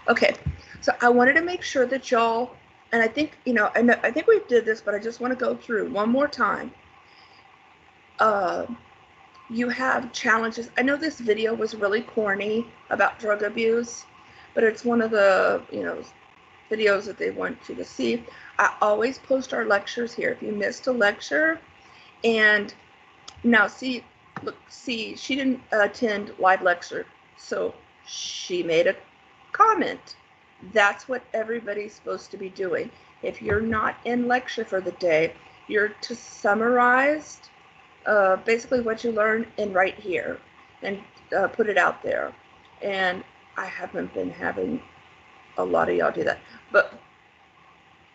Okay, so I wanted to make sure that y'all, and I think, I think we did this, but I just want to go through one more time. Uh, you have challenges. I know this video was really corny about drug abuse, but it's one of the, videos that they want you to see. I always post our lectures here. If you missed a lecture, and now see, look, see, she didn't attend live lecture, so she made a comment. That's what everybody's supposed to be doing. If you're not in lecture for the day, you're to summarize basically what you learn in right here and put it out there. And I haven't been having a lot of y'all do that. But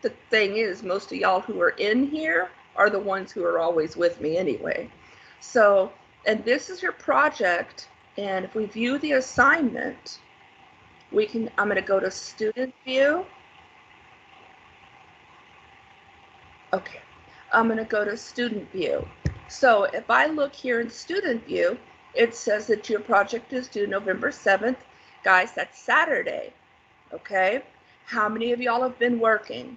the thing is, most of y'all who are in here are the ones who are always with me anyway. So, and this is your project. And if we view the assignment, I'm going to go to student view. Okay, I'm going to go to student view. So if I look here in student view, it says that your project is due November 7th. Guys, that's Saturday. Okay, how many of y'all have been working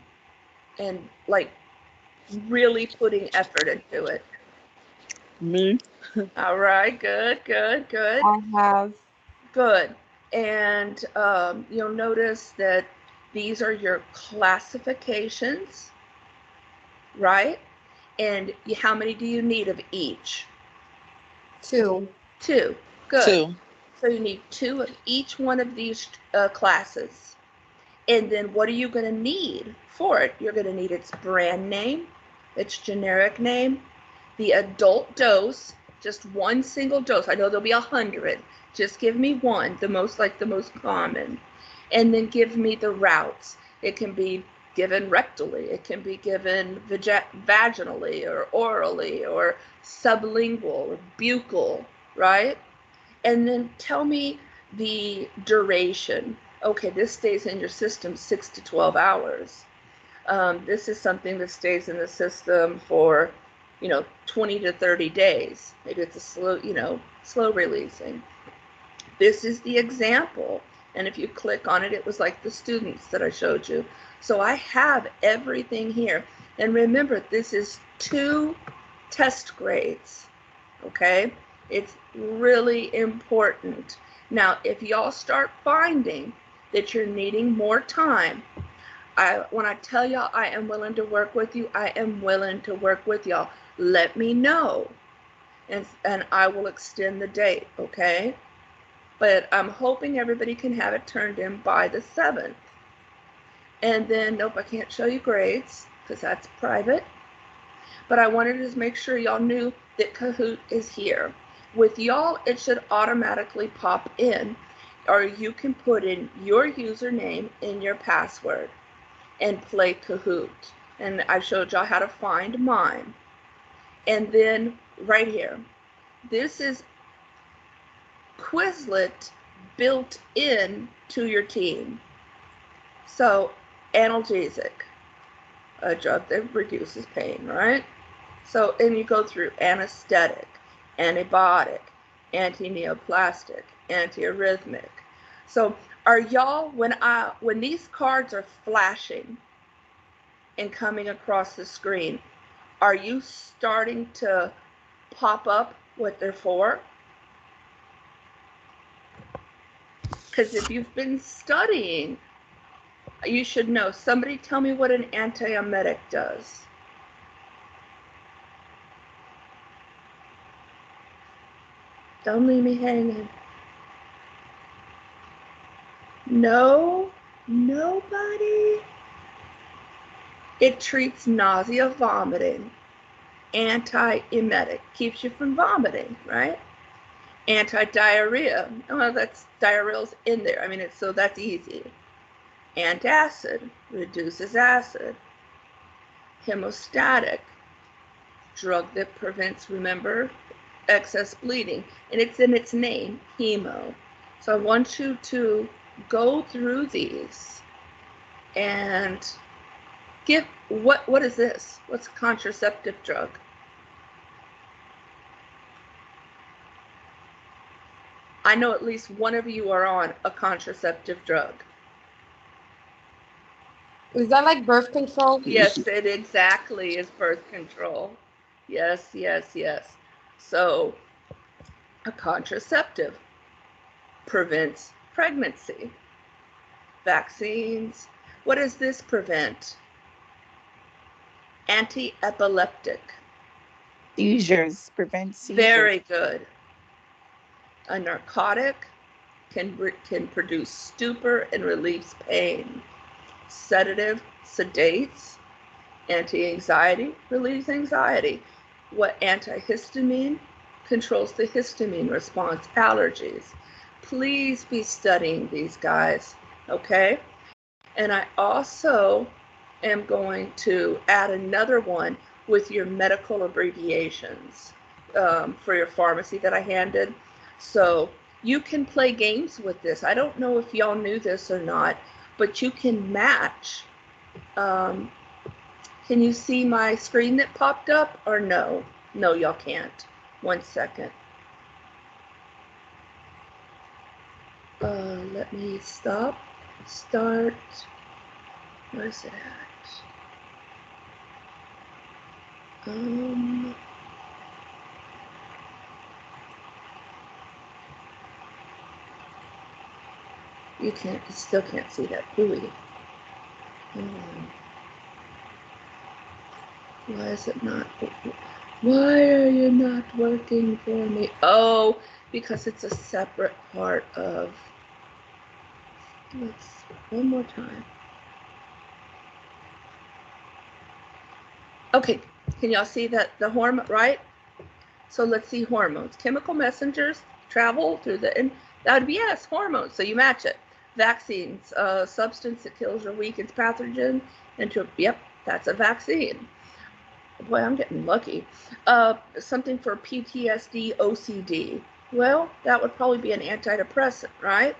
and like really putting effort into it? Me. All right, good, good, good. I have. Good. And you'll notice that these are your classifications, right? And how many do you need of each? 2. 2. Good. 2. So you need 2 of each one of these classes. And then what are you going to need for it? You're going to need its brand name, its generic name, the adult dose, just one single dose. I know there'll be 100. Just give me one, the most common. And then give me the routes. It can be given rectally. It can be given vaginally or orally or sublingual or buccal, right? And then tell me the duration. Okay, this stays in your system 6 to 12 hours. This is something that stays in the system for, 20 to 30 days. Maybe it's a slow releasing. This is the example. And if you click on it, it was like the students that I showed you. So I have everything here. And remember, this is 2 test grades, okay? It's really important. Now, if y'all start finding that you're needing more time, when I tell y'all I am willing to work with you, I am willing to work with y'all. Let me know, and I will extend the date, okay? But I'm hoping everybody can have it turned in by the 7th. And then, nope, I can't show you grades because that's private. But I wanted to make sure y'all knew that Kahoot is here. With y'all, it should automatically pop in, or you can put in your username and your password and play Kahoot. And I showed y'all how to find mine. And then right here, this is Quizlet built in to your team. So analgesic, a drug that reduces pain, right? So, and you go through anesthetic, antibiotic, anti-neoplastic, antiarrhythmic. So are y'all, when these cards are flashing and coming across the screen, are you starting to pop up what they're for? Because if you've been studying, you should know. Somebody tell me what an antiemetic does. Don't leave me hanging. No? Nobody? It treats nausea, vomiting. Antiemetic keeps you from vomiting, right? Anti-diarrhea. Oh, that's diarrhea's in there. I mean, so that's easy. Antacid reduces acid. Hemostatic, drug that prevents, remember, excess bleeding. And it's in its name, hemo. So I want you to go through these and give, what is this? What's a contraceptive drug? I know at least one of you are on a contraceptive drug. Is that like birth control? Yes, it exactly is birth control. Yes, yes, yes. So a contraceptive prevents pregnancy. Vaccines. What does this prevent? Anti-epileptic. Seizures, prevent seizures. Very good. A narcotic can produce stupor and relieves pain. Sedative sedates. Anti-anxiety relieves anxiety. What antihistamine controls the histamine response, allergies. Please be studying these guys, okay? And I also am going to add another one with your medical abbreviations for your pharmacy that I handed. So you can play games with this. I don't know if y'all knew this or not, but you can match. Can you see my screen that popped up or no? No, y'all can't. 1 second. Let me stop. Start. Where's it at? You still can't see that buoy. Why is it not? Why are you not working for me? Oh, because it's a separate part of. Let's one more time. Okay, can y'all see that the hormone, right? So let's see hormones. Chemical messengers travel through and that would be yes, hormones. So you match it. Vaccines, substance that kills or weakens pathogen yep, that's a vaccine. Boy, I'm getting lucky. Something for PTSD, OCD. Well, that would probably be an antidepressant, right?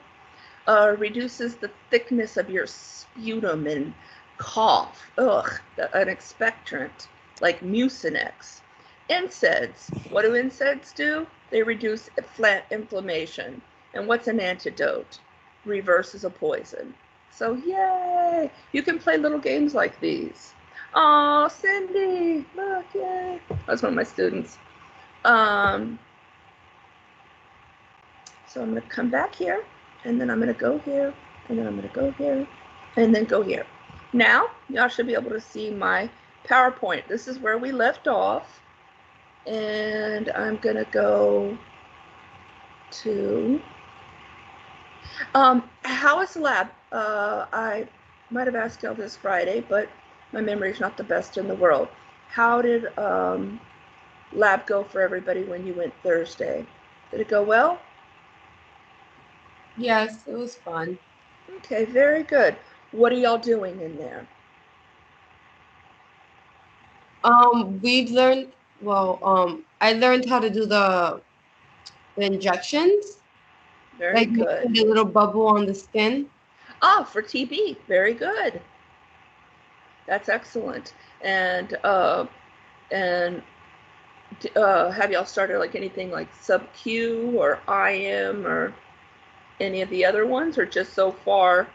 Reduces the thickness of your sputum and cough. Ugh, an expectorant like Mucinex. NSAIDs. What do NSAIDs do? They reduce inflammation. And what's an antidote? Reverses a poison. So yay! You can play little games like these. Oh, Cindy, look, yay. That's one of my students. So I'm going to come back here, and then I'm going to go here, and then I'm going to go here, and then go here. Now, y'all should be able to see my PowerPoint. This is where we left off. And I'm going to go to, how is the lab? I might have asked y'all this Friday, but my memory is not the best in the world. How did lab go for everybody when you went Thursday? Did it go well? Yes, it was fun. Okay, very good. What are y'all doing in there? We've learned, I learned how to do the injections. Very Like good. making the little bubble on the skin. Oh, for TB. Very good. That's excellent. And have y'all started like anything like sub-Q or IM or any of the other ones, or just so far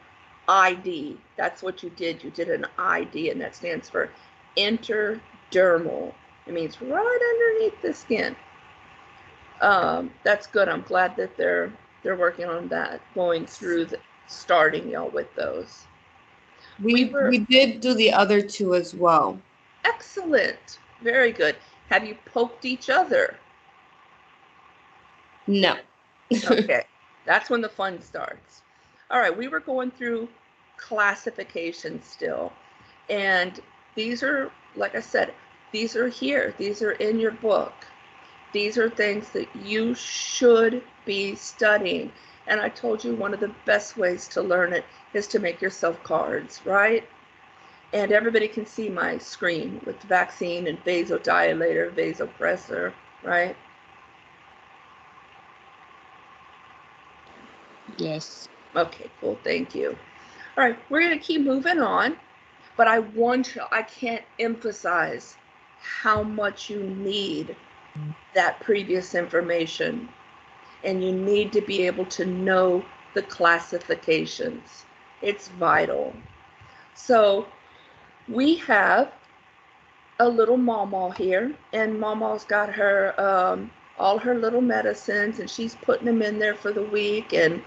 ID? That's what you did. You did an ID, and that stands for intradermal. It means right underneath the skin. That's good. I'm glad that they're working on that, going through starting y'all with those. We did do the other two as well. Excellent. Very good. Have you poked each other? No. Okay. That's when the fun starts. All right. We were going through classification still. And these are, like I said, these are here. These are in your book. These are things that you should be studying. And I told you one of the best ways to learn it is to make yourself cards, right? And everybody can see my screen with vaccine and vasodilator, vasopressor, right? Yes. Okay, cool, thank you. All right, we're gonna keep moving on, but I can't emphasize how much you need that previous information, and you need to be able to know the classifications. It's vital. So we have a little Mama here, and Mama's got her all her little medicines, and she's putting them in there for the week. And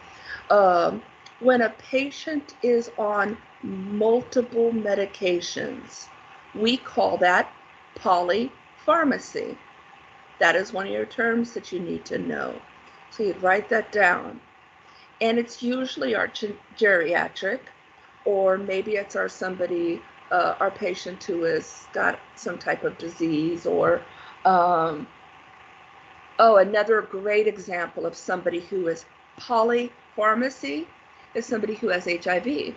when a patient is on multiple medications, we call that polypharmacy. That is one of your terms that you need to know. So you'd write that down. And it's usually our geriatric, or maybe it's our patient who has got some type of disease, or another great example of somebody who is polypharmacy is somebody who has HIV.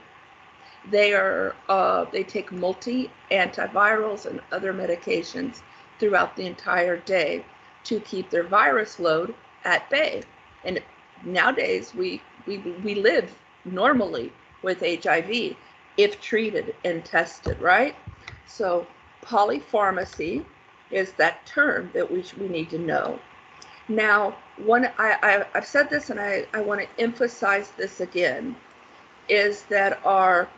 They take multi-antivirals and other medications throughout the entire day to keep their virus load at bay. And nowadays we live normally with HIV if treated and tested, right? So polypharmacy is that term that we need to know. Now, I've said this, and I want to emphasize this again, is that our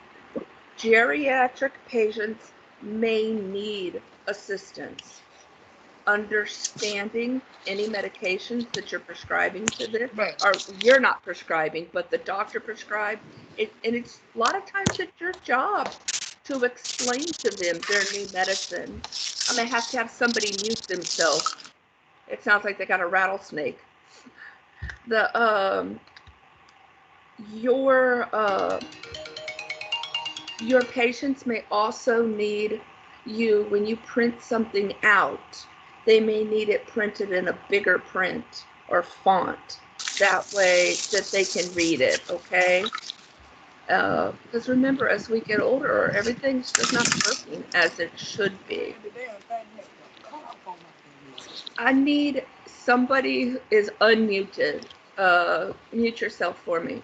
geriatric patients may need assistance understanding any medications that you're prescribing to them, Right. or you're not prescribing, but the doctor prescribed. And it's a lot of times it's your job to explain to them their new medicine. I may have to have somebody mute themselves. It sounds like they got a rattlesnake. Your patients may also need you, when you print something out, they may need it printed in a bigger print or font. That way that they can read it, okay? Because remember, as we get older, everything's just not working as it should be. I need somebody who is unmuted. Mute yourself for me.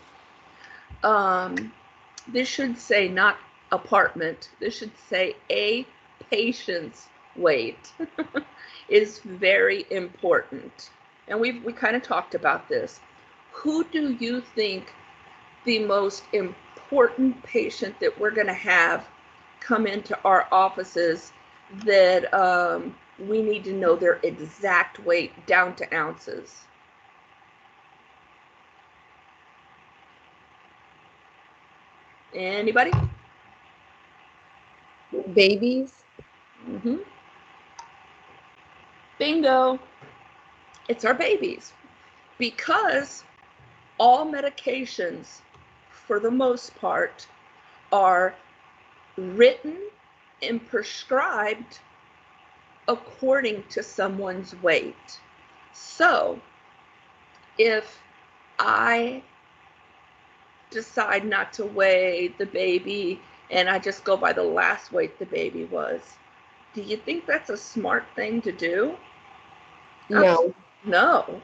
This should say not apartment. This should say a patient's weight is very important. And we kind of talked about this. Who do you think the most important patient that we're going to have come into our offices that we need to know their exact weight down to ounces? Anybody? Babies. Mm-hmm. Bingo. It's our babies. Because all medications, for the most part, are written and prescribed according to someone's weight. So if I decide not to weigh the baby and I just go by the last weight the baby was, do you think that's a smart thing to do? No. No.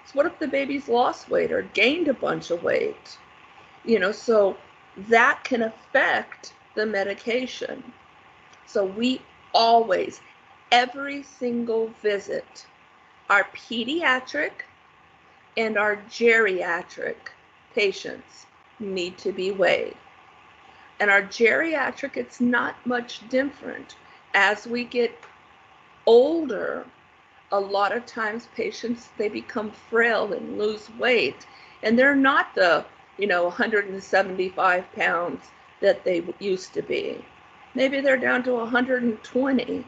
So what if the baby's lost weight or gained a bunch of weight? So that can affect the medication. So we always, every single visit, our pediatric and our geriatric patients need to be weighed. And our geriatric, it's not much different. As we get older, a lot of times patients, they become frail and lose weight. And they're not the, 175 pounds that they used to be. Maybe they're down to 120.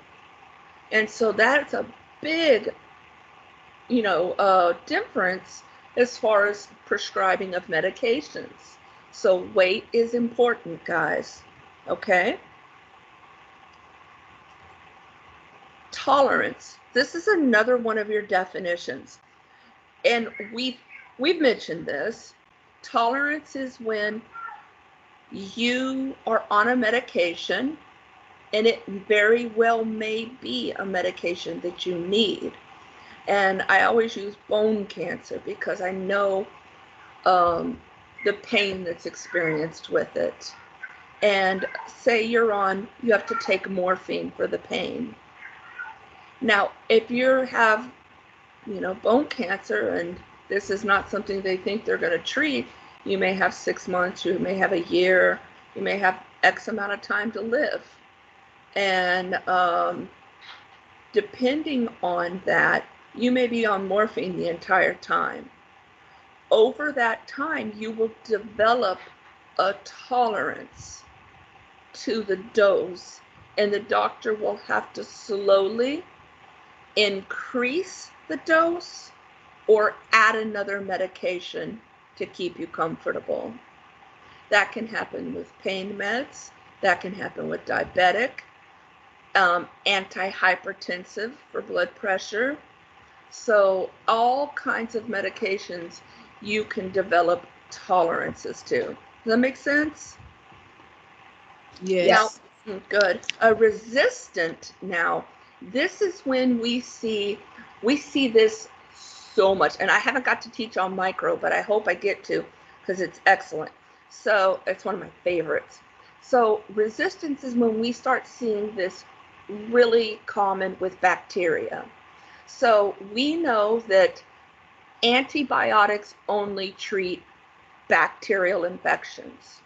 And so that's a big, difference as far as prescribing of medications. So weight is important, guys. Okay? Tolerance. This is another one of your definitions. And we've mentioned this. Tolerance is when you are on a medication and it very well may be a medication that you need. And I always use bone cancer because I know the pain that's experienced with it. And say you have to take morphine for the pain. Now, if you have, bone cancer and this is not something they think they're going to treat, you may have 6 months, you may have a year, you may have X amount of time to live. And depending on that, you may be on morphine the entire time. Over that time, you will develop a tolerance to the dose, and the doctor will have to slowly increase the dose or add another medication to keep you comfortable. That can happen with pain meds. That can happen with diabetic, antihypertensive for blood pressure. So all kinds of medications you can develop tolerances to. Does that make sense? Yes. Now, good. A resistant, now, this is when we see this so much, and I haven't got to teach on micro, but I hope I get to, because it's excellent. So it's one of my favorites. So resistance is when we start seeing this really common with bacteria. So we know that antibiotics only treat bacterial infections.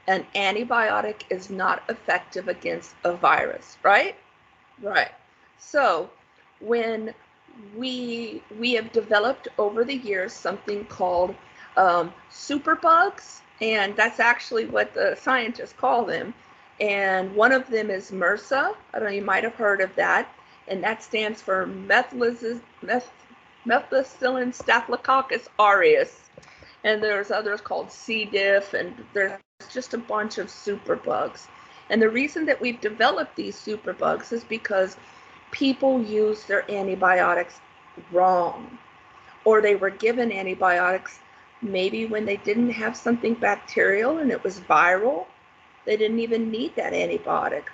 An antibiotic is not effective against a virus, right? Right. So when we have developed over the years something called superbugs, and that's actually what the scientists call them. And one of them is MRSA. I don't know, you might have heard of that. And that stands for methicillin staphylococcus aureus. And there's others called C. diff, and there's just a bunch of superbugs. And the reason that we've developed these superbugs is because people use their antibiotics wrong, or they were given antibiotics maybe when they didn't have something bacterial and it was viral. They didn't even need that antibiotic.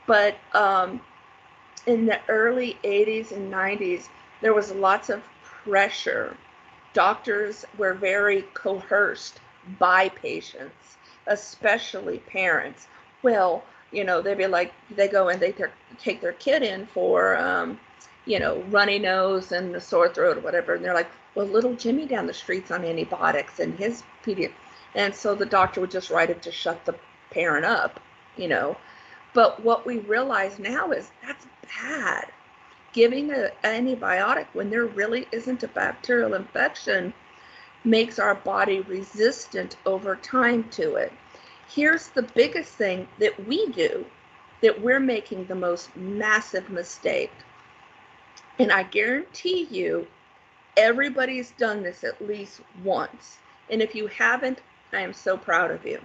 But in the early 80s and 90s, there was lots of pressure. Doctors were very coerced by patients, especially parents. Well, they'd be like, they go and they take their kid in for, runny nose and a sore throat or whatever. And they're like, well, little Jimmy down the street's on antibiotics and his pediatric. And so the doctor would just write it to shut the parent up, But what we realize now is that's bad. Giving an antibiotic when there really isn't a bacterial infection makes our body resistant over time to it. Here's the biggest thing that we do, that we're making the most massive mistake. And I guarantee you, everybody's done this at least once. And if you haven't, I am so proud of you.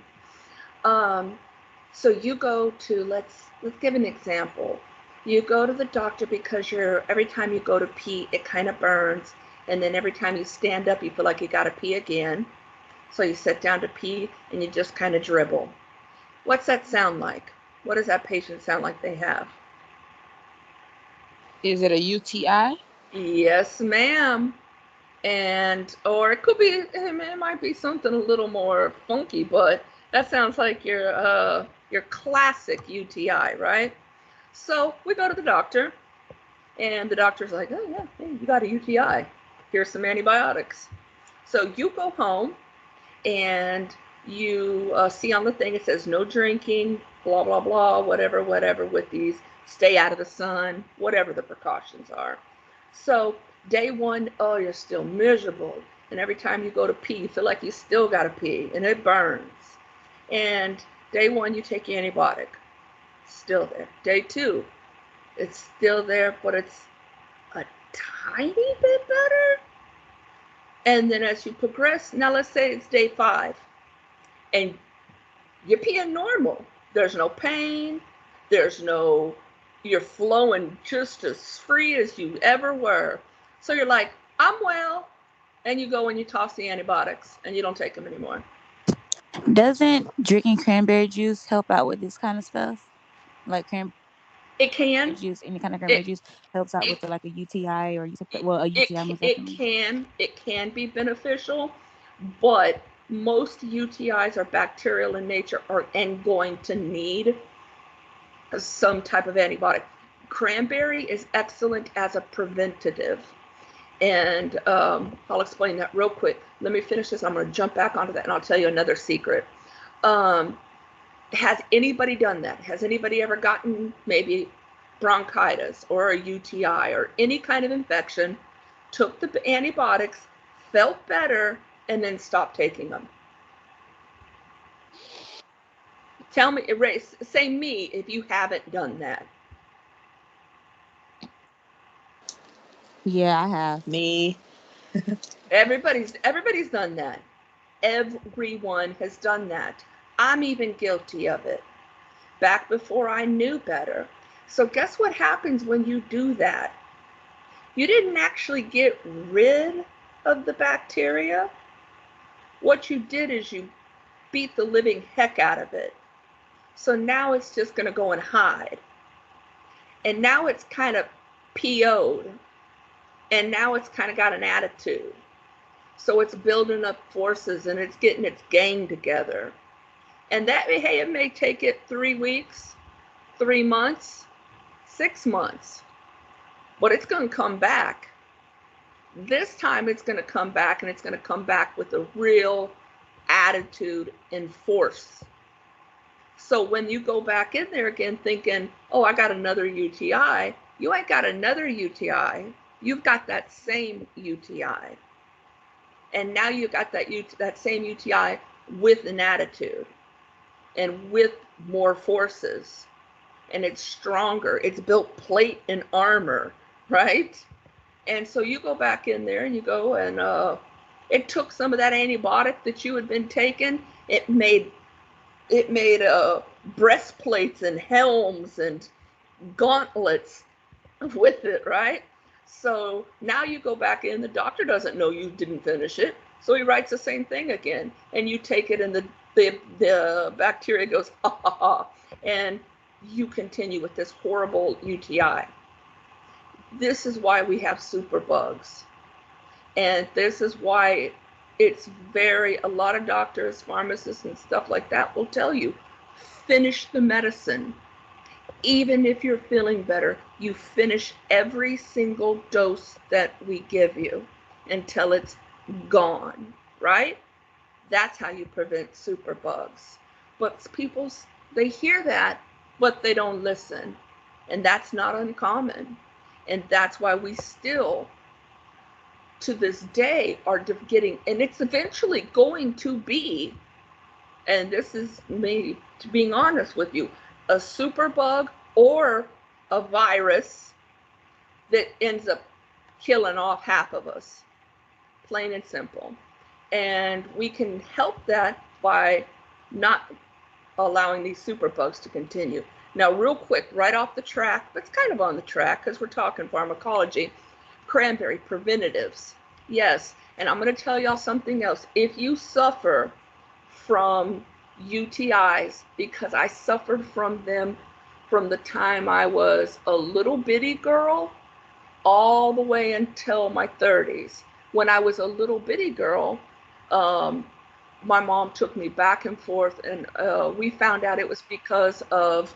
So you go to, let's give an example. You go to the doctor because every time you go to pee, it kind of burns. And then every time you stand up, you feel like you got to pee again. So you sit down to pee and you just kind of dribble. What's that sound like? What does that patient sound like they have? Is it a UTI? Yes, ma'am. Or it could be, it might be something a little more funky, but that sounds like your classic UTI, right? So we go to the doctor, and the doctor's like, oh yeah, hey, you got a UTI. Here's some antibiotics. So you go home, and you see on the thing, it says no drinking, blah, blah, blah, whatever, with these, stay out of the sun, whatever the precautions are. So day one, oh, you're still miserable. And every time you go to pee, you feel like you still got to pee, and it burns. And day one, you take your antibiotic. Still there. Day two, it's still there, but it's a tiny bit better. And then as you progress, now let's say it's day 5, and you're peeing normal. There's no pain. You're flowing just as free as you ever were. So you're like, I'm well. And you go and you toss the antibiotics and you don't take them anymore. Doesn't drinking cranberry juice help out with this kind of stuff? Like cranberry It can. juice, any kind of cranberry juice helps out with a UTI or a UTI most definitely. It can be beneficial, but most UTIs are bacterial in nature and going to need some type of antibiotic. Cranberry is excellent as a preventative. And I'll explain that real quick. Let me finish this. I'm going to jump back onto that, and I'll tell you another secret. Has anybody done that? Has anybody ever gotten maybe bronchitis or a UTI or any kind of infection, took the antibiotics, felt better, and then stopped taking them? Tell me, say me if you haven't done that. Yeah, I have. Me. Everybody's done that. Everyone has done that. I'm even guilty of it back before I knew better. So guess what happens when you do that? You didn't actually get rid of the bacteria. What you did is you beat the living heck out of it. So now it's just going to go and hide. And now it's kind of PO'd. And now it's kind of got an attitude. So it's building up forces and it's getting its gang together. And that, hey, it may take it 3 weeks, 3 months, 6 months, but it's going to come back. This time it's going to come back, and it's going to come back with a real attitude and force. So when you go back in there again thinking, oh, I got another UTI, you ain't got another UTI. You've got that same UTI. And now you got that same UTI with an attitude and with more forces. And it's stronger. It's built plate and armor, right? And so you go back in there and you go and it took some of that antibiotic that you had been taking. It made breastplates and helms and gauntlets with it, right? So now you go back in, the doctor doesn't know you didn't finish it, so he writes the same thing again, and you take it and the bacteria goes, ha ha ha, and you continue with this horrible UTI. This is why we have superbugs. And this is why it's a lot of doctors, pharmacists, and stuff like that will tell you, finish the medicine. Even if you're feeling better, you finish every single dose that we give you until it's gone, right? That's how you prevent superbugs. But people, they hear that, but they don't listen. And that's not uncommon. And that's why we still, to this day, are getting, and it's eventually going to be, and this is me being honest with you, a superbug or a virus that ends up killing off half of us, plain and simple. And we can help that by not allowing these superbugs to continue. Now, real quick, right off the track, but it's kind of on the track because we're talking pharmacology, cranberry preventatives. Yes, and I'm going to tell y'all something else. If you suffer from UTIs, because I suffered from them from the time I was a little bitty girl all the way until my 30s. When I was a little bitty girl, my mom took me back and forth, and we found out it was because of,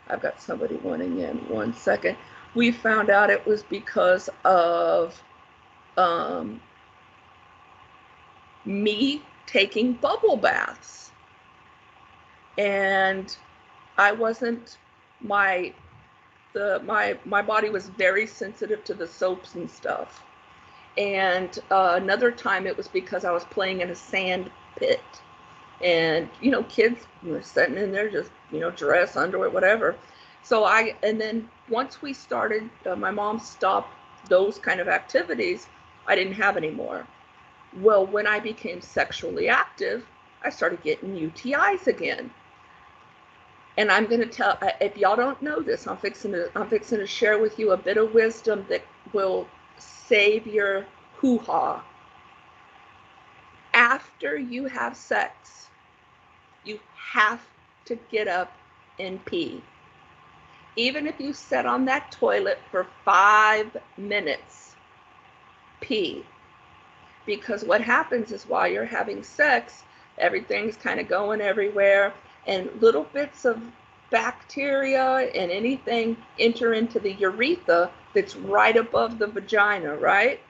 I've got somebody wanting in, 1 second. We found out it was because of me taking bubble baths. And I wasn't, my body was very sensitive to the soaps and stuff. And another time it was because I was playing in a sand pit. And, kids were sitting in there just, dress, underwear, whatever. So and then once we started, my mom stopped those kind of activities, I didn't have any more. Well, when I became sexually active, I started getting UTIs again. And I'm going to tell, if y'all don't know this, I'm fixing to share with you a bit of wisdom that will save your hoo-ha. After you have sex, you have to get up and pee. Even if you sit on that toilet for 5 minutes, pee. Because what happens is while you're having sex, everything's kind of going everywhere, and little bits of bacteria and anything enter into the urethra that's right above the vagina, right?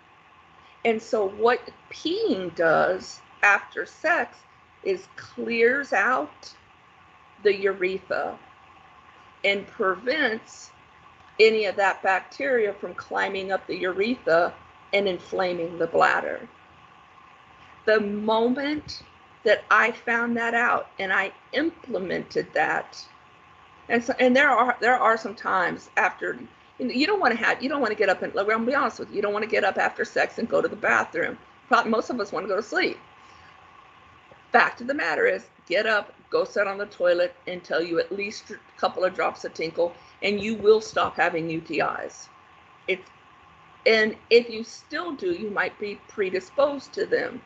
And so what peeing does after sex is clears out the urethra and prevents any of that bacteria from climbing up the urethra and inflaming the bladder. The moment that I found that out and I implemented that, and there are some times after, you don't want to get up and, I'm gonna be honest with you, you don't want to get up after sex and go to the bathroom. Probably most of us want to go to sleep. Fact of the matter is, get up, go sit on the toilet until you at least a couple of drops of tinkle, and you will stop having UTIs. And if you still do, you might be predisposed to them.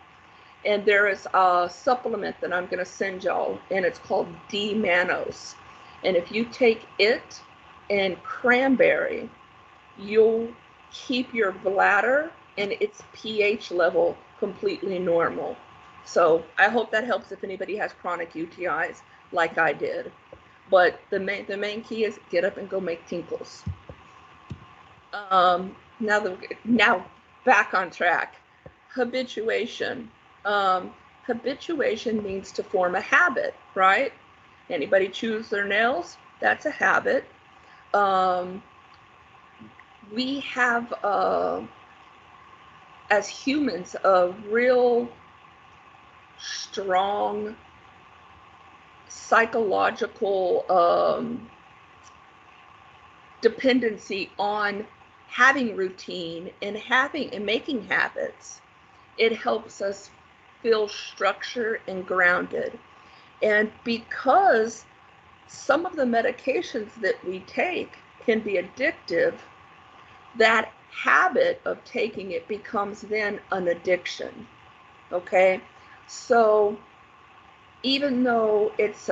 And there is a supplement that I'm going to send y'all, and it's called D-mannose. And if you take it and cranberry, you'll keep your bladder and its pH level completely normal. So I hope that helps if anybody has chronic UTIs like I did. But the main key is get up and go make tinkles. Now back on track. Habituation. Habituation means to form a habit, right? Anybody chews their nails? That's a habit. We have, as humans, a real strong psychological dependency on having routine and making habits. It helps us feel structured and grounded. And because some of the medications that we take can be addictive, that habit of taking it becomes then an addiction. Okay? So even though it's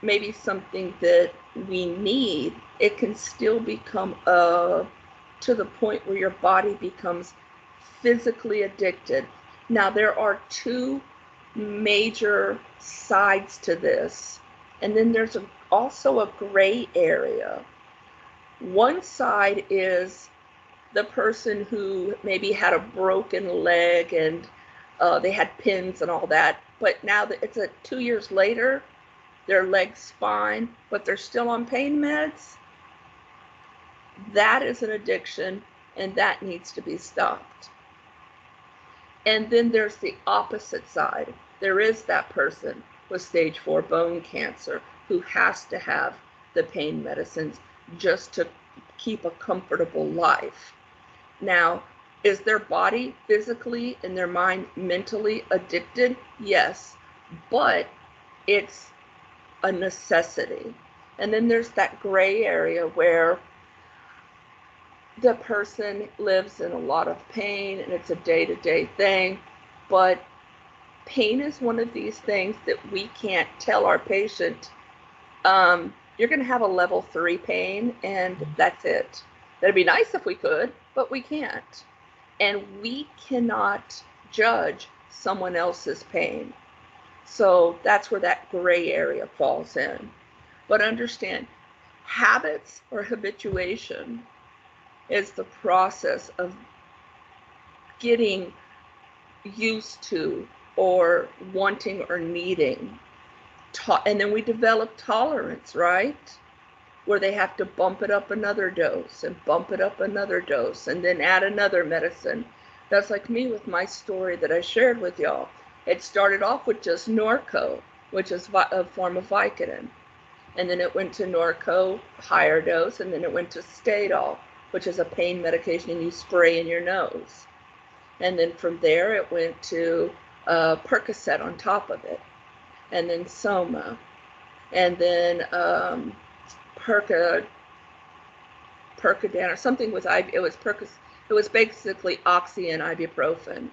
maybe something that we need, it can still become to the point where your body becomes physically addicted. Now, there are two major sides to this, and then there's also a gray area. One side is the person who maybe had a broken leg and they had pins and all that, but now that it's 2 years later, their leg's fine, but they're still on pain meds. That is an addiction, and that needs to be stopped. And then there's the opposite side. There is that person with stage 4 bone cancer who has to have the pain medicines just to keep a comfortable life. Now, is their body physically and their mind mentally addicted? Yes, but it's a necessity. And then there's that gray area where the person lives in a lot of pain and it's a day-to-day thing, but pain is one of these things that we can't tell our patient, you're going to have a level 3 pain and that's it. That'd be nice if we could, but we can't. And we cannot judge someone else's pain. So that's where that gray area falls in. But understand, habits or habituation is the process of getting used to or wanting or needing. And then we develop tolerance, right? Where they have to bump it up another dose and bump it up another dose and then add another medicine. That's like me with my story that I shared with y'all. It started off with just Norco, which is a form of Vicodin. And then it went to Norco, higher dose, and then it went to Stadol, which is a pain medication you spray in your nose. And then from there it went to Percocet on top of it. And then Soma. And then Percodan or something with it was basically Oxy and ibuprofen.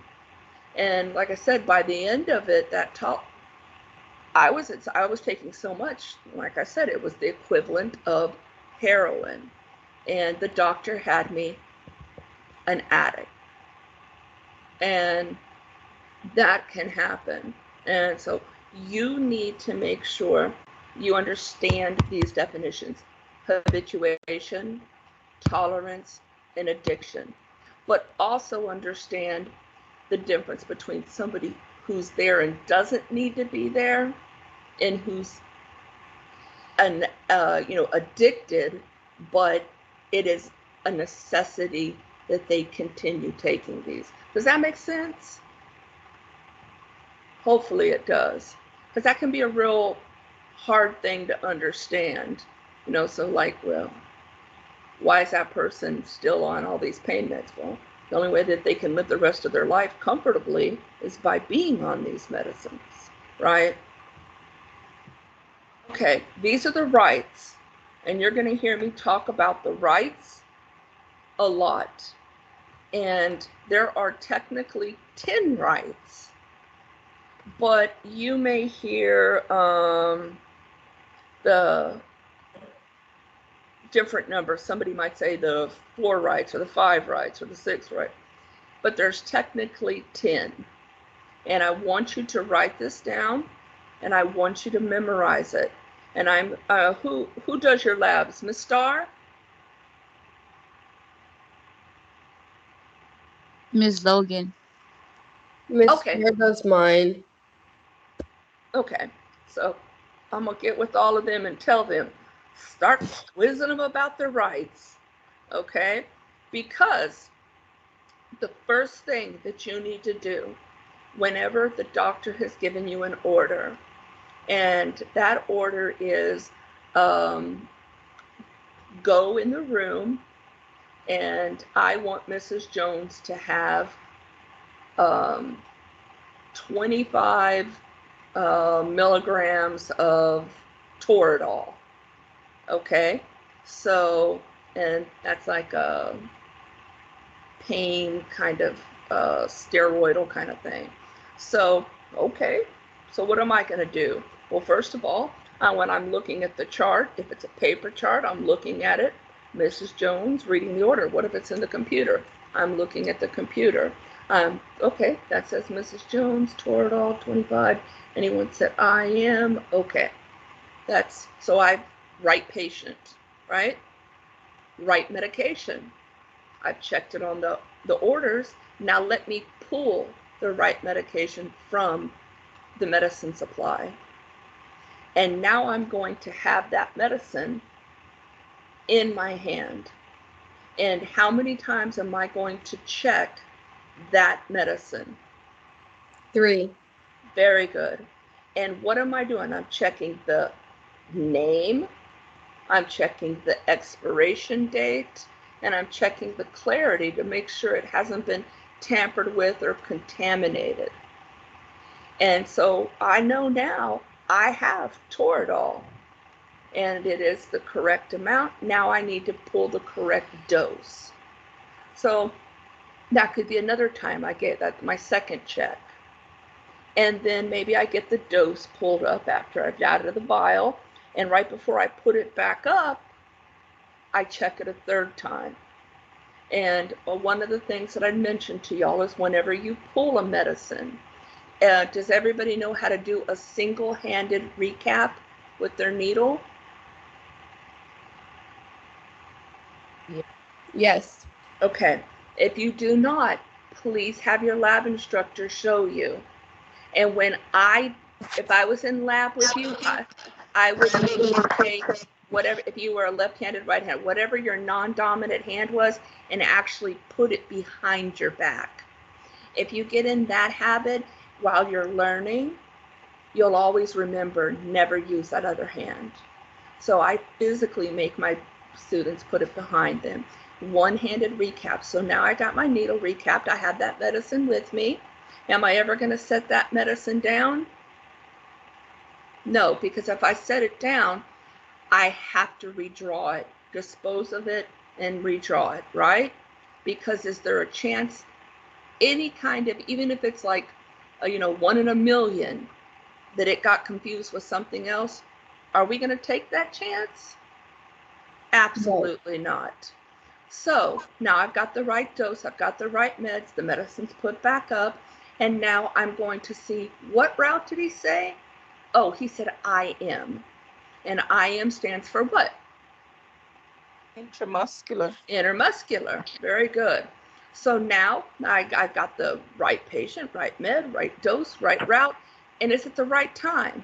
And like I said, by the end of it, I was taking so much, like I said, it was the equivalent of heroin. And the doctor had me an addict. And that can happen. And so you need to make sure you understand these definitions: habituation, tolerance, and addiction. But also understand the difference between somebody who's there and doesn't need to be there and who's addicted, but it is a necessity that they continue taking these. Does that make sense? Hopefully it does, because that can be a real hard thing to understand. So like, well, why is that person still on all these pain meds? Well, the only way that they can live the rest of their life comfortably is by being on these medicines, right? Okay, these are the rights, and you're going to hear me talk about the rights a lot. And there are technically 10 rights, but you may hear the different numbers. Somebody might say the 4 rights or the 5 rights or the 6 rights, but there's technically 10. And I want you to write this down, and I want you to memorize it. And I'm who does your labs? Miss Starr? Miss Logan. Miss Okay. Starr does mine. Okay, so I'm gonna get with all of them and tell them, start quizzing them about their rights, okay? Because the first thing that you need to do whenever the doctor has given you an order, and that order is go in the room, and I want Mrs. Jones to have 25 milligrams of Toradol. Okay, so, and that's like a pain kind of steroidal kind of thing. So, okay, so what am I going to do? Well, first of all, when I'm looking at the chart, if it's a paper chart, I'm looking at it. Mrs. Jones reading the order. What if it's in the computer? I'm looking at the computer. Okay, that says Mrs. Jones, Toradol, 25. Anyone said I am? Okay, that's, so I write patient, right? Write medication. I've checked it on the orders. Now let me pull the right medication from the medicine supply. And now I'm going to have that medicine in my hand. And how many times am I going to check that medicine? 3. Very good. And what am I doing? I'm checking the name, I'm checking the expiration date, and I'm checking the clarity to make sure it hasn't been tampered with or contaminated. And so I know now I have Toradol, and it is the correct amount. Now I need to pull the correct dose. So that could be another time I get that, my second check. And then maybe I get the dose pulled up after I've added the vial, and right before I put it back up, I check it a third time. And one of the things that I mentioned to y'all is whenever you pull a medicine, does everybody know how to do a single-handed recap with their needle? Yes. Okay. If you do not, please have your lab instructor show you. And if I was in lab with you, I would make you take whatever, if you were a left-handed, right-handed, whatever your non-dominant hand was, and actually put it behind your back. If you get in that habit while you're learning, you'll always remember, never use that other hand. So I physically make my students put it behind them. One-handed recap. So now I got my needle recapped. I have that medicine with me. Am I ever going to set that medicine down? No, because if I set it down, I have to redraw it, dispose of it, and redraw it, right? Because is there a chance, any kind of, even if it's like, 1 in a million, that it got confused with something else? Are we going to take that chance? Absolutely not. So now I've got the right dose, I've got the right meds, the medicine's put back up, and now I'm going to see, what route did he say? Oh, he said IM. And IM stands for what? Intramuscular. Intermuscular. Very good. So now I've got the right patient, right med, right dose, right route, and it's at the right time.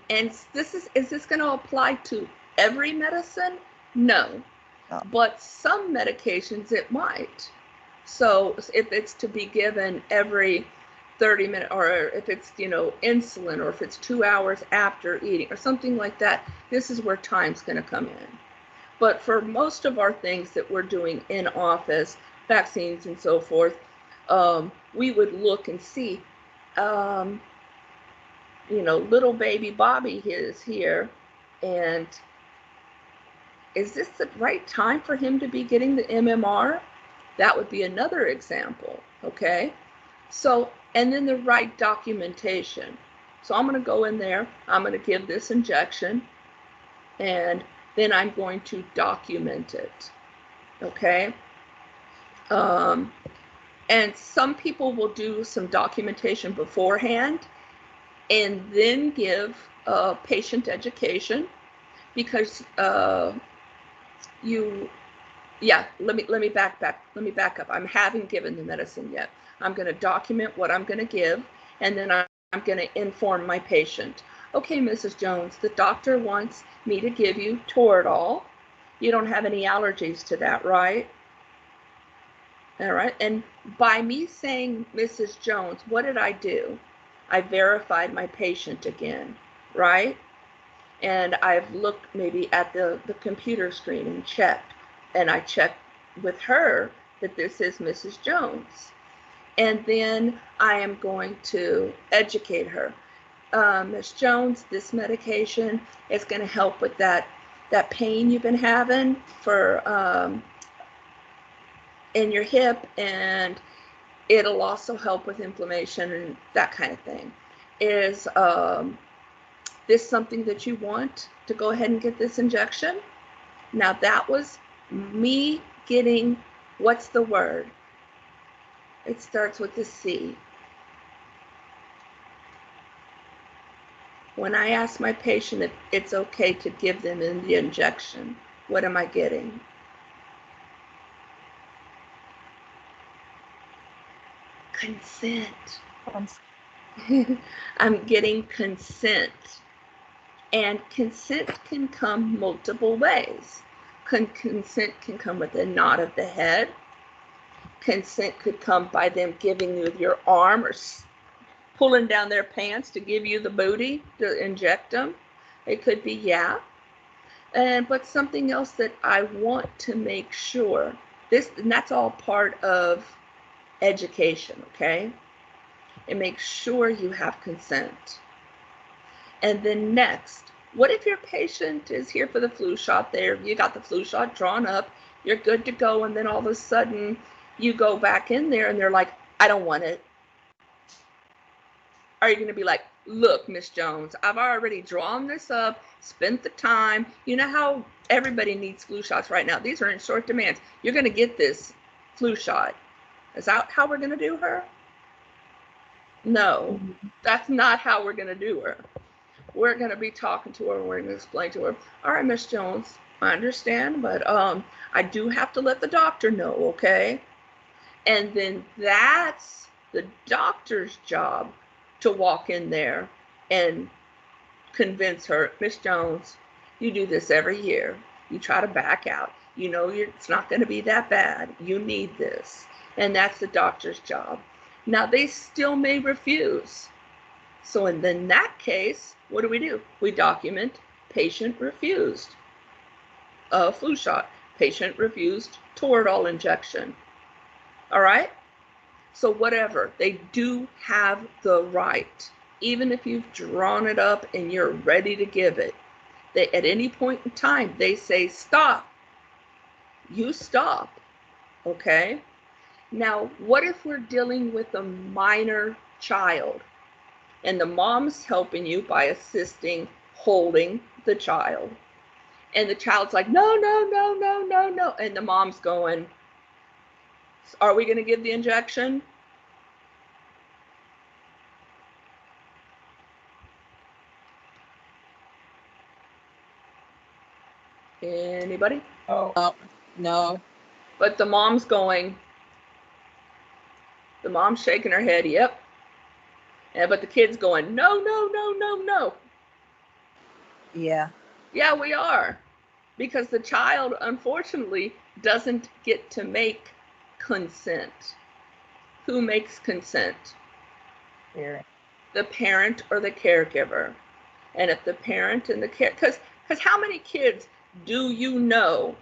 And is this going to apply to every medicine? No. Oh. But some medications it might. So if it's to be given every 30 minutes, or if it's, insulin, or if it's 2 hours after eating or something like that, this is where time's going to come in. But for most of our things that we're doing in office, vaccines and so forth, we would look and see, little baby Bobby is here, and is this the right time for him to be getting the MMR? That would be another example, okay? So, and then the right documentation. So I'm going to go in there, I'm going to give this injection, and then I'm going to document it, okay? And some people will do some documentation beforehand and then give patient education, because let me back up. I haven't given the medicine yet. I'm going to document what I'm going to give, and then I'm going to inform my patient. Okay, Mrs. Jones, the doctor wants me to give you Toradol. You don't have any allergies to that, right? All right. And by me saying Mrs. Jones, what did I do? I verified my patient again, right? And I've looked maybe at the computer screen and checked. And I checked with her that this is Mrs. Jones. And then I am going to educate her. Ms. Jones, this medication is going to help with that pain you've been having for in your hip, and it'll also help with inflammation and that kind of thing. Is this something that you want to go ahead and get this injection? Now that was me getting, what's the word? It starts with a C. When I ask my patient if it's okay to give them the injection, what am I getting? Consent. I'm getting consent. And consent can come multiple ways. Consent can come with a nod of the head. Consent could come by them giving you your arm, or pulling down their pants to give you the booty to inject them. It could be, yeah. But something else that I want to make sure, and that's all part of education, okay? And make sure you have consent. And then next, what if your patient is here for the flu shot? There, you got the flu shot drawn up, you're good to go, and then all of a sudden you go back in there and they're like, I don't want it. Are you going to be like, look, Miss Jones, I've already drawn this up, spent the time. You know how everybody needs flu shots right now. These are in short demands. You're going to get this flu shot. Is that how we're going to do her? No, that's not how we're going to do her. We're going to be talking to her, and we're going to explain to her, all right, Miss Jones, I understand, but I do have to let the doctor know, okay? And then that's the doctor's job to walk in there and convince her, Miss Jones, you do this every year. You try to back out. You know it's not going to be that bad. You need this. And that's the doctor's job. Now, they still may refuse. So in that case, what do? We document patient refused flu shot. Patient refused Toradol injection. All right? So whatever, they do have the right. Even if you've drawn it up and you're ready to give it, at any point in time, they say, stop. You stop. Okay? Now, what if we're dealing with a minor child and the mom's helping you by assisting holding the child? And the child's like, no, no, no, no, no, no. And the mom's going, are we going to give the injection? Anybody? Oh, no. But the mom's going, the mom's shaking her head, yep. But the kid's going, no, no, no, no, no. Yeah. Yeah, we are. Because the child, unfortunately, doesn't get to make consent. Who makes consent? Parent. The parent or the caregiver. And if the parent and the because how many kids do you know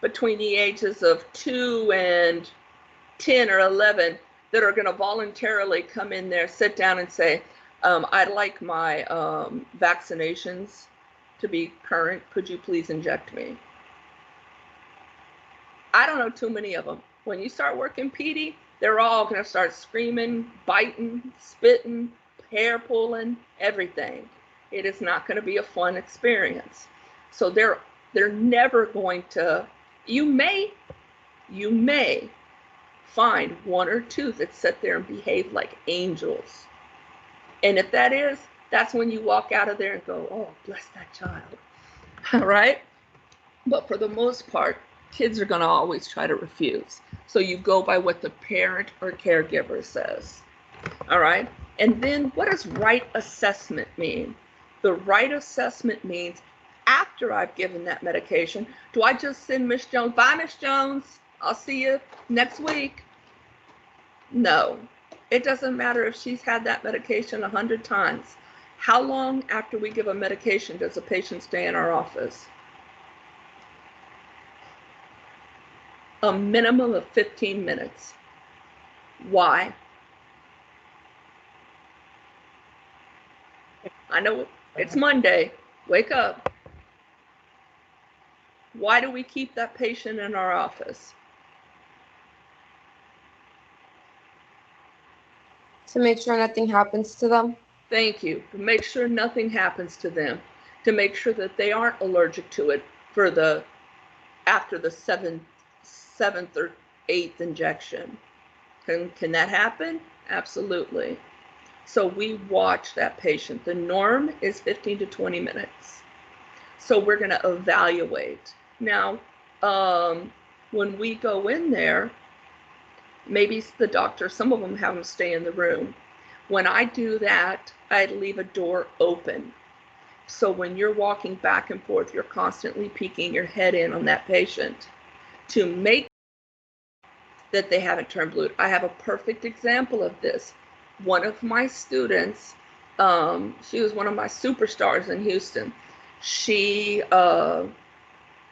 between the ages of 2 and 10 or 11 that are going to voluntarily come in there, sit down and say, I'd like my vaccinations to be current. Could you please inject me? I don't know too many of them. When you start working PD, they're all going to start screaming, biting, spitting, hair pulling, everything. It is not going to be a fun experience. So they're never going to, you may find one or two that sit there and behave like angels. And if that is, that's when you walk out of there and go, oh, bless that child. All right? But for the most part, kids are going to always try to refuse. So you go by what the parent or caregiver says. All right? And then what does right assessment mean? The right assessment means after I've given that medication, do I just send Miss Jones, bye, Miss Jones, I'll see you next week? No. It doesn't matter if she's had that medication 100 times. How long after we give a medication does a patient stay in our office? A minimum of 15 minutes. Why? I know it's Monday. Wake up. Why do we keep that patient in our office? To make sure nothing happens to them. Thank you. To make sure nothing happens to them. To make sure that they aren't allergic to it for after the seventh or eighth injection. Can that happen? Absolutely. So we watch that patient. The norm is 15 to 20 minutes. So we're going to evaluate. Now, when we go in there, maybe the doctor, some of them have them stay in the room. When I do that, I leave a door open. So when you're walking back and forth, you're constantly peeking your head in on that patient to make that they haven't turned blue. I have a perfect example of this. One of my students, she was one of my superstars in Houston. She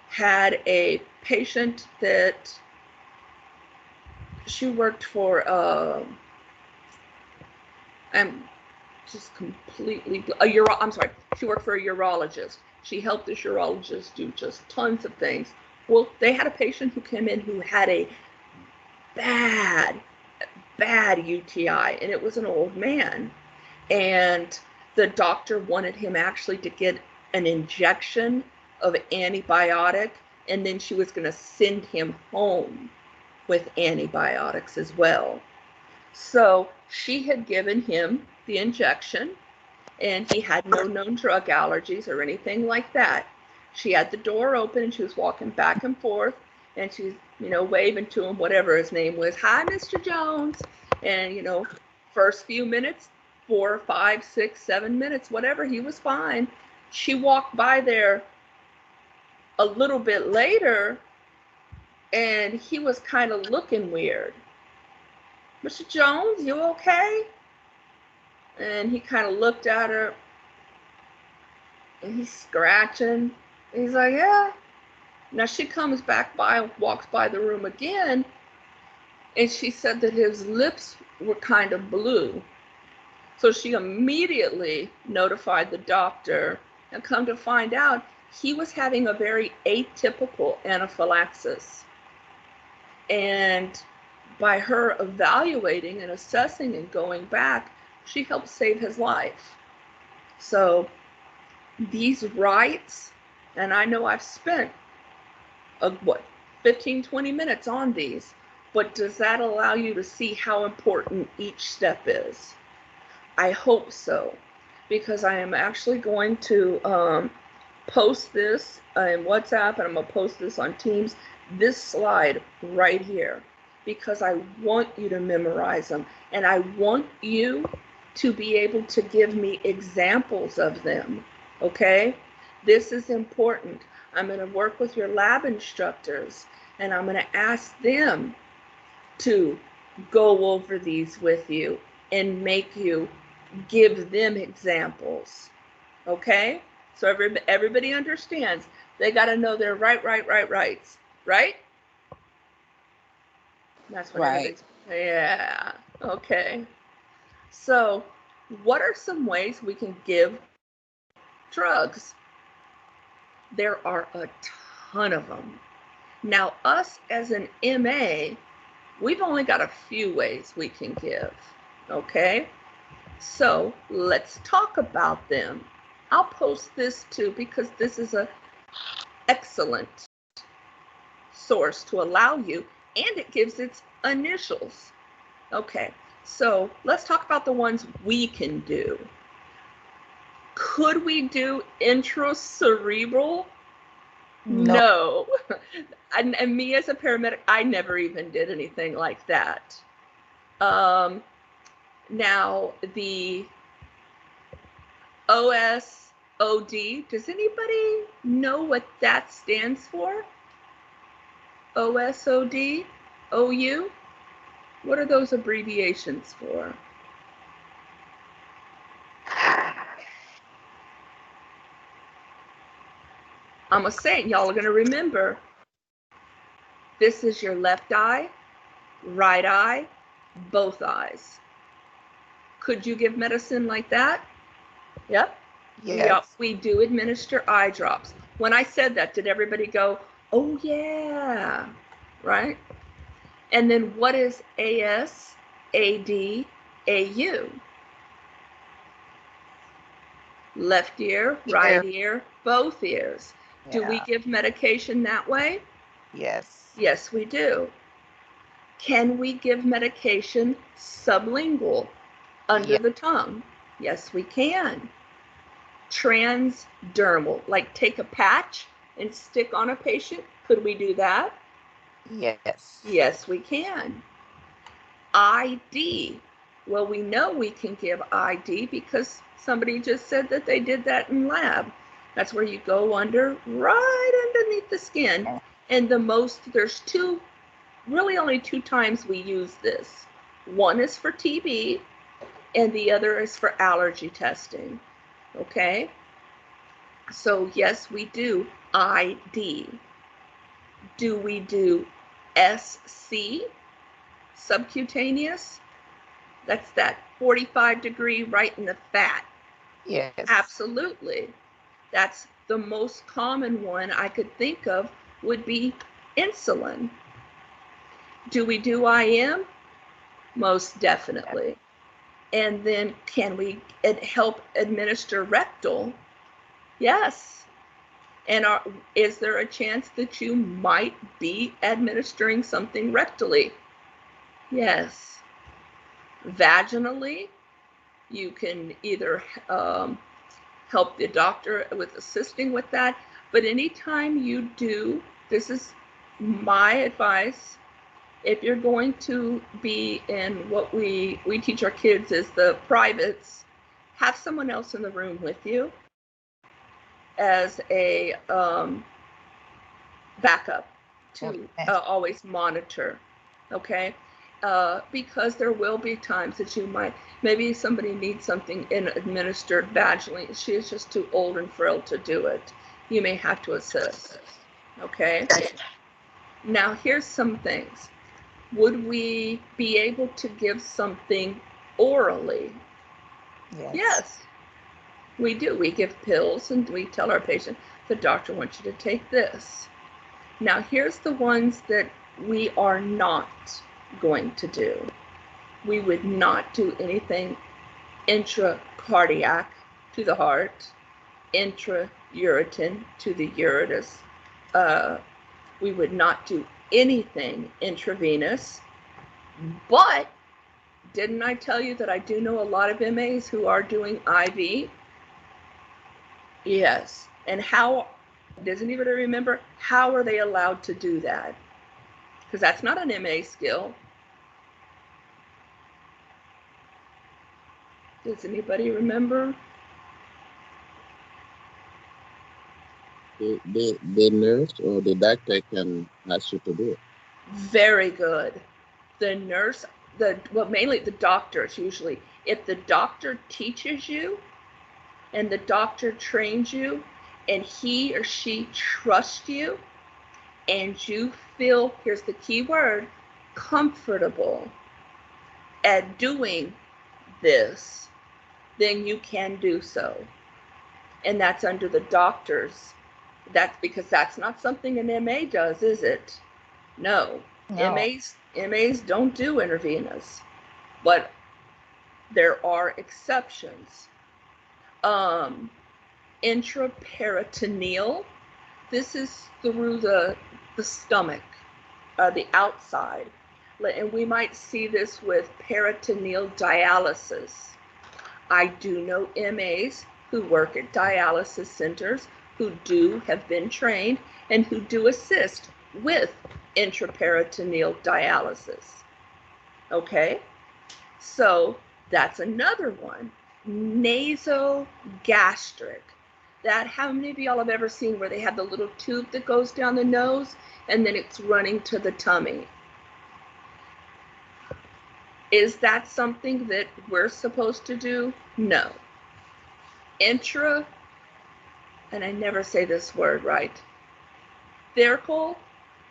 had a patient that she worked for, I'm just completely, she worked for a urologist. She helped this urologist do just tons of things. Well, they had a patient who came in who had a bad UTI, and it was an old man. And the doctor wanted him actually to get an injection of antibiotic, and then she was going to send him home with antibiotics as well. So she had given him the injection, and he had no known drug allergies or anything like that. She had the door open, and she was walking back and forth, and she's, waving to him, whatever his name was. Hi, Mr. Jones. And, first few minutes, 4, 5, 6, 7 minutes, whatever, he was fine. She walked by there a little bit later, and he was kind of looking weird. Mr. Jones, you okay? And he kind of looked at her, and he's scratching. He's like, yeah. Now she comes back by, walks by the room again, and she said that his lips were kind of blue. So she immediately notified the doctor, and come to find out, he was having a very atypical anaphylaxis. And by her evaluating and assessing and going back, she helped save his life. So these rights, and I know I've spent 15, 20 minutes on these, but does that allow you to see how important each step is? I hope so, because I am actually going to post this in WhatsApp, and I'm going to post this on Teams, this slide right here, because I want you to memorize them, and I want you to be able to give me examples of them, okay? This is important. I'm going to work with your lab instructors, and I'm going to ask them to go over these with you and make you give them examples. Okay? So everybody understands they got to know their rights, right? That's what everybody's, yeah, okay. So what are some ways we can give drugs? There are a ton of them. Now, us as an MA, we've only got a few ways we can give, okay? So let's talk about them. I'll post this too because this is an excellent source to allow you, and it gives its initials. Okay, so let's talk about the ones we can do. Could we do intracerebral? No. And me as a paramedic, I never even did anything like that. Now, the OSOD, does anybody know what that stands for? OSOD? OU? What are those abbreviations for? I'm going to say, y'all are going to remember, this is your left eye, right eye, both eyes. Could you give medicine like that? Yep. Yes. We do administer eye drops. When I said that, did everybody go, oh yeah, right? And then what is AS, AD, AU? Left ear, right ear, both ears. Yeah. Do we give medication that way? Yes. Yes, we do. Can we give medication sublingual, under the tongue? Yes, we can. Transdermal, like take a patch and stick on a patient. Could we do that? Yes. Yes, we can. ID. Well, we know we can give ID because somebody just said that they did that in lab. That's where you go right underneath the skin. And there's really only two times we use this. One is for TB and the other is for allergy testing. Okay? So yes, we do ID. Do we do SC, subcutaneous? That's that 45-degree right in the fat. Yes. Absolutely. That's the most common one I could think of would be insulin. Do we do IM? Most definitely. And then can we help administer rectal? Yes. And is there a chance that you might be administering something rectally? Yes. Vaginally, you can either help the doctor with assisting with that, but anytime you do, this is my advice, if you're going to be in what we teach our kids is the privates, have someone else in the room with you as a backup to always monitor, okay? Because there will be times that you maybe somebody needs something administered vaginally. She is just too old and frail to do it. You may have to assist, okay? Now, here's some things. Would we be able to give something orally? Yes, we do. We give pills and we tell our patient, the doctor wants you to take this. Now, here's the ones that we are not going to do. We would not do anything intracardiac to the heart, intrauterine to the ureter. We would not do anything intravenous. But didn't I tell you that I do know a lot of MAs who are doing IV? Yes. And how, does anybody remember, how are they allowed to do that? Because that's not an MA skill. Does anybody remember? The nurse or the doctor can ask you to do it. Very good. The nurse, mainly the doctors usually. If the doctor teaches you and the doctor trains you and he or she trusts you and you feel, here's the key word, comfortable at doing this, then you can do so. And that's under the doctors. That's because that's not something an MA does, is it? No. No. MAs don't do intravenous, but there are exceptions. Intraperitoneal, this is through the stomach, the outside. And we might see this with peritoneal dialysis. I do know MAs who work at dialysis centers who have been trained and who do assist with intraperitoneal dialysis. Okay, so that's another one. Nasogastric. That, how many of y'all have ever seen where they have the little tube that goes down the nose and then it's running to the tummy? Is that something that we're supposed to do? No. Intra, and I never say this word right, thecal,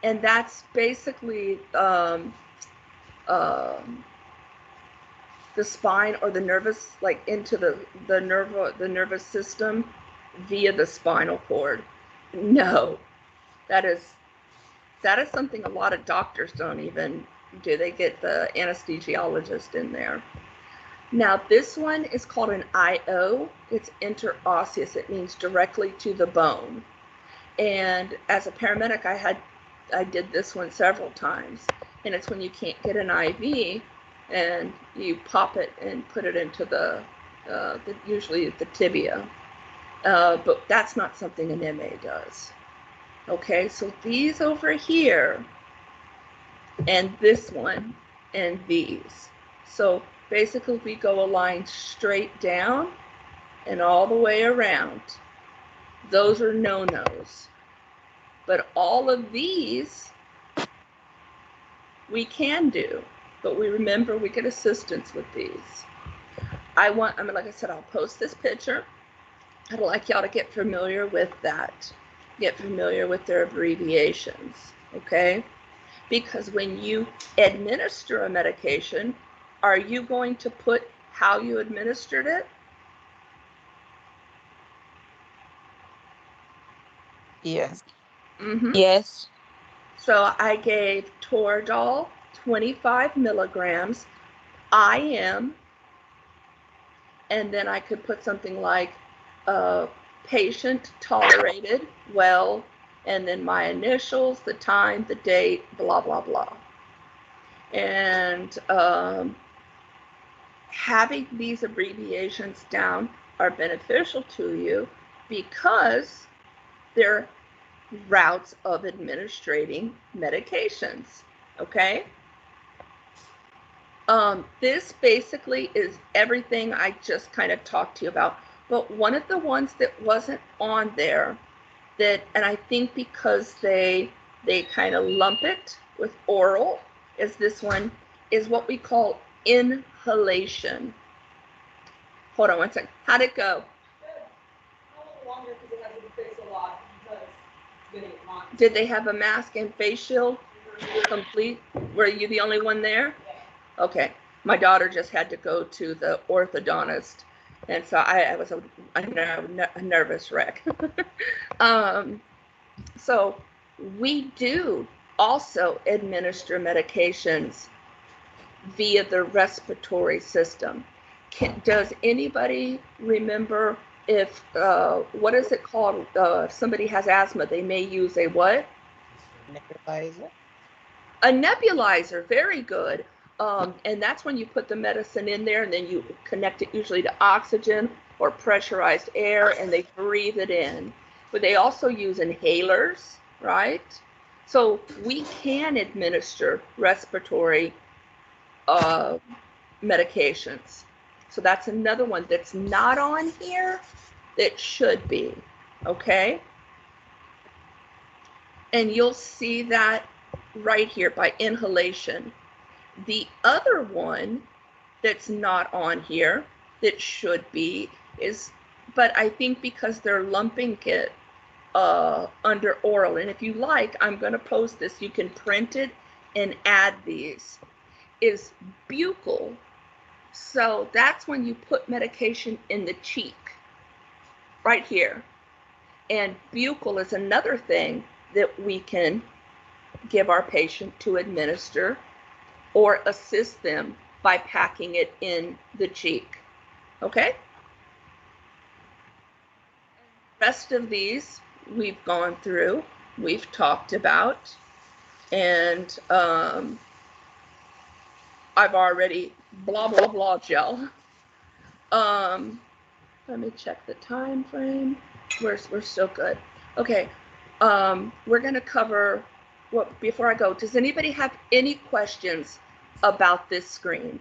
and that's basically the spine or the nervous, like into the nervous system via the spinal cord. No, that is something a lot of doctors don't even do. They get the anesthesiologist in there. Now this one is called an IO. It's interosseous. It means directly to the bone. And as a paramedic, I did this one several times. And it's when you can't get an IV and you pop it and put it into usually the tibia. But that's not something an MA does. Okay, so these over here and this one and these. So basically we go a line straight down and all the way around. Those are no-nos. But all of these we can do, but we remember we get assistance with these. I mean, like I said, I'll post this picture. I'd like y'all to get familiar with that. Get familiar with their abbreviations, okay? Because when you administer a medication, are you going to put how you administered it? Yes. Mm-hmm. Yes. So I gave Toradol 25 milligrams IM, and then I could put something like patient tolerated well, and then my initials, the time, the date, blah, blah, blah. And having these abbreviations down are beneficial to you because they're routes of administrating medications, okay? This basically is everything I just kind of talked to you about. But one of the ones that wasn't on there, and I think because they kind of lump it with oral, is this one, is what we call inhalation. Hold on one second. How'd it go? A little longer because it has to face a lot because it's getting hot. Did they have a mask and face shield complete? Were you the only one there? Yeah. Okay. My daughter just had to go to the orthodontist, and so I was a nervous wreck. So we do also administer medications via the respiratory system. Does anybody remember if, what is it called? If somebody has asthma, they may use a what? Nebulizer. A nebulizer, very good. And that's when you put the medicine in there and then you connect it usually to oxygen or pressurized air and they breathe it in. But they also use inhalers, right? So we can administer respiratory medications. So that's another one that's not on here that should be, okay? And you'll see that right here by inhalation. The other one that's not on here that should be is, but I think because they're lumping it under oral, and if you like, I'm going to post this, you can print it and add these, is buccal. So that's when you put medication in the cheek, right here. And buccal is another thing that we can give our patient to administer or assist them by packing it in the cheek. Okay? Rest of these we've gone through, we've talked about, and I've already blah, blah, blah gel. Let me check the time frame. We're still good. Okay. We're going to cover what before I go. Does anybody have any questions about this screen?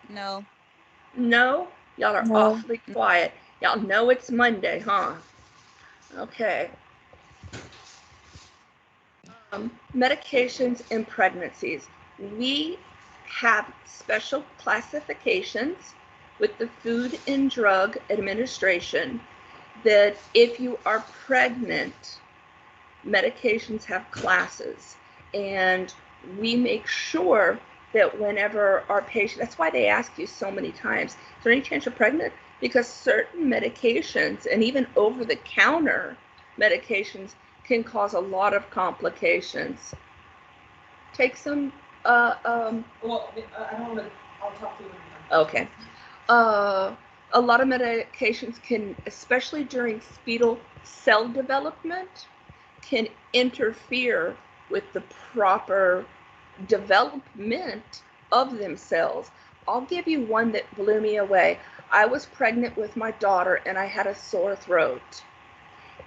No. No? Y'all are No. awfully quiet. Y'all know it's Monday, huh? Okay. Medications in pregnancies. We have special classifications with the Food and Drug Administration that if you are pregnant, medications have classes, and we make sure that whenever our patient, that's why they ask you so many times, is there any chance you're pregnant? Because certain medications and even over-the-counter medications can cause a lot of complications. Take some, Well, I don't want to, I'll talk to you. okay. A lot of medications can, especially during fetal cell development, can interfere with the proper development of themselves. I'll give you one that blew me away. I was pregnant with my daughter and I had a sore throat.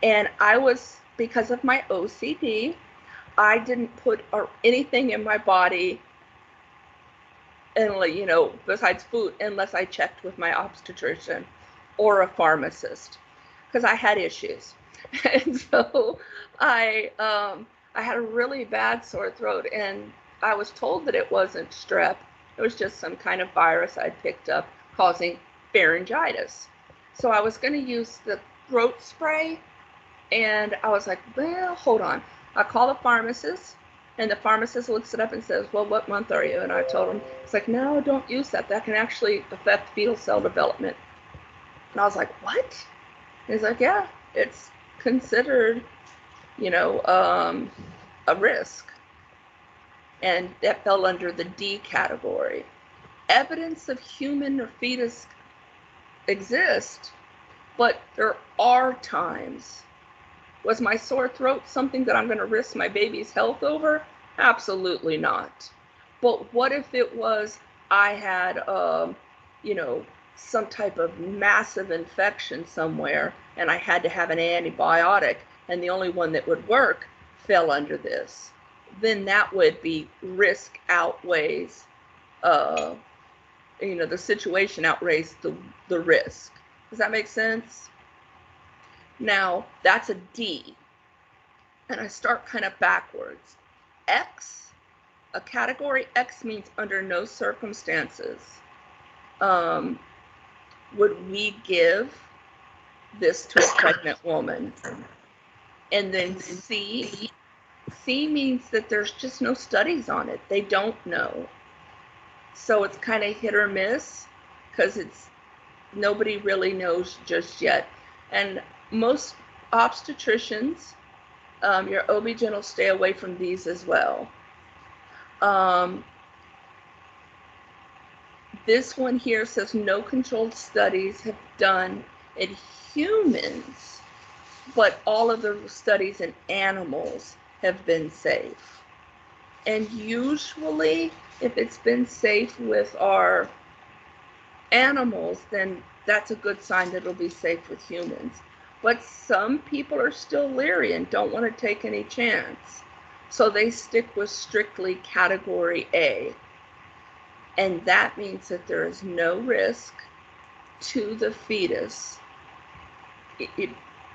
And I was, because of my OCD, I didn't put anything in my body, and besides food, unless I checked with my obstetrician or a pharmacist, because I had issues. And so I had a really bad sore throat, and I was told that it wasn't strep. It was just some kind of virus I'd picked up causing pharyngitis. So I was going to use the throat spray, and I was like, well, hold on. I call the pharmacist, and the pharmacist looks it up and says, well, what month are you? And I told him, it's like, no, don't use that. That can actually affect fetal cell development. And I was like, what? And he's like, yeah, it's considered, a risk. And that fell under the D category. Evidence of human or fetus exists, but there are times. Was my sore throat something that I'm going to risk my baby's health over? Absolutely not. But what if it was, I had, some type of massive infection somewhere and I had to have an antibiotic, and the only one that would work fell under this? Then that would be risk outweighs, the situation outweighs the risk. Does that make sense? Now, that's a D. And I start kind of backwards. X, a category X means under no circumstances would we give this to a pregnant woman. And then C means that there's just no studies on it. They don't know. So it's kind of hit or miss, because nobody really knows just yet. And most obstetricians, your OB-GYN will stay away from these as well. This one here says no controlled studies have done in humans, but all of the studies in animals have been safe. And usually, if it's been safe with our animals, then that's a good sign that it'll be safe with humans. But some people are still leery and don't want to take any chance. So they stick with strictly category A. And that means that there is no risk to the fetus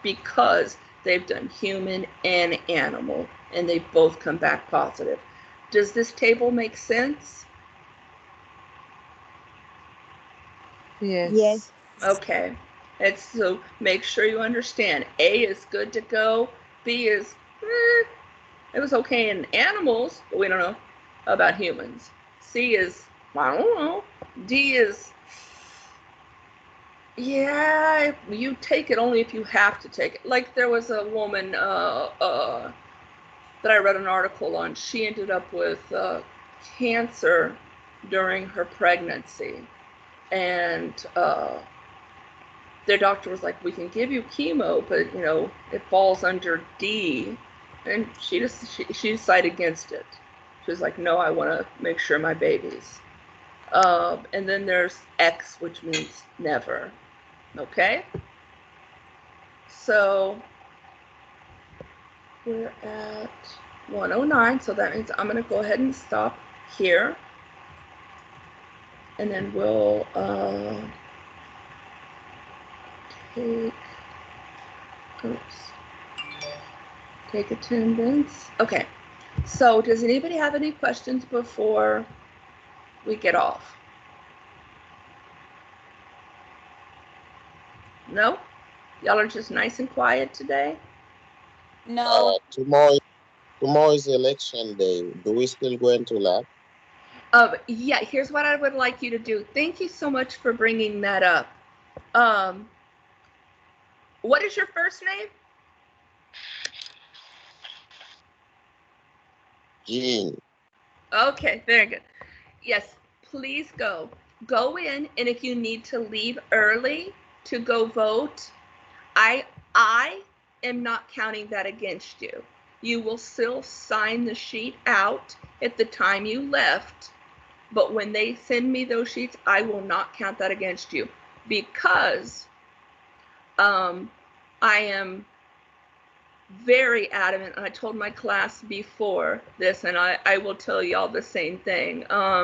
because They've done human and animal, and they both come back positive. Does this table make sense? Yes. Yes. Okay. And so make sure you understand. A is good to go. B is, it was okay in animals, but we don't know about humans. C is, I don't know. D is, yeah, you take it only if you have to take it. Like there was a woman that I read an article on. She ended up with cancer during her pregnancy, and their doctor was like, "We can give you chemo, but it falls under D," and she decided against it. She was like, "No, I want to make sure my babies." And then there's X, which means never. Okay, so we're at 109, so that means I'm going to go ahead and stop here, and then we'll take, oops, take attendance. Okay, so does anybody have any questions before we get off? No? Y'all are just nice and quiet today? No. Tomorrow is election day. Do we still go into lab? Yeah, here's what I would like you to do. Thank you so much for bringing that up. What is your first name? Gene. Okay, very good. Yes, please go. Go in, and if you need to leave early to go vote, I am not counting that against you. You will still sign the sheet out at the time you left, but when they send me those sheets, I will not count that against you, because I am very adamant, and I told my class before this, and I will tell y'all the same thing.